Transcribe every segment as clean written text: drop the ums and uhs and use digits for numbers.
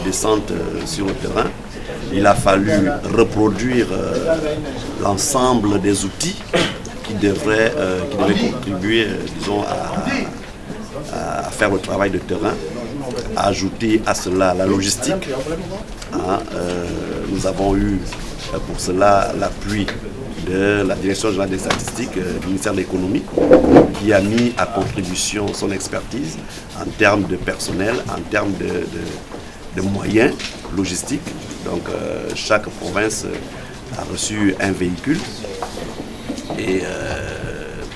descente sur le terrain, il a fallu reproduire l'ensemble des outils qui devaient contribuer, disons, à faire le travail de terrain, à ajouter à cela la logistique. Nous avons eu pour cela l'appui de la Direction générale des statistiques du ministère de l'économie, qui a mis à contribution son expertise en termes de personnel, en termes de moyens logistiques. Donc chaque province a reçu un véhicule et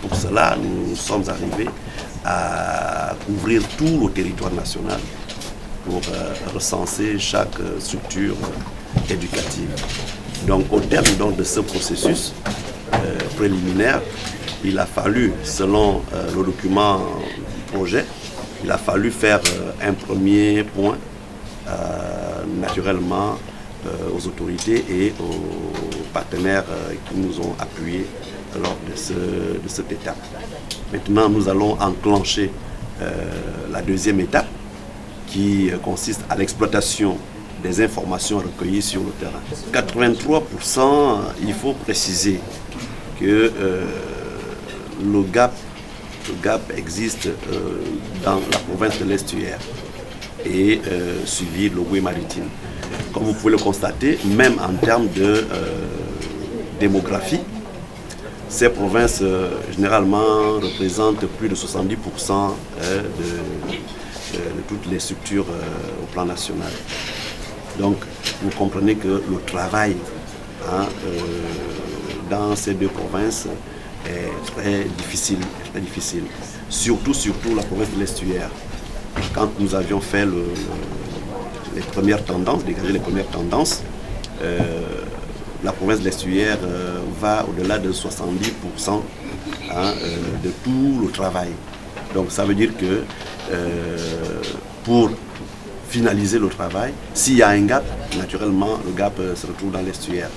pour cela nous sommes arrivés à couvrir tout le territoire national pour recenser chaque structure éducative. Donc au terme de ce processus préliminaire, il a fallu, selon le document projet, il a fallu faire un premier point naturellement aux autorités et aux partenaires qui nous ont appuyés lors de cette étape. Maintenant, nous allons enclencher la deuxième étape qui consiste à l'exploitation des informations recueillies sur le terrain. 83%, il faut préciser que le gap existe dans la province de l'Estuaire et suivi de l'Ogooué-Maritime. Comme vous pouvez le constater, même en termes de démographie, ces provinces généralement représentent plus de 70% de toutes les structures au plan national. Donc vous comprenez que le travail dans ces deux provinces est très difficile. Surtout la province de l'Estuaire. Quand nous avions fait les premières tendances, dégager les premières tendances, la province de l'Estuaire va au-delà de 70% de tout le travail. Donc ça veut dire que pour finaliser le travail, s'il y a un gap, naturellement le gap se retrouve dans l'Estuaire.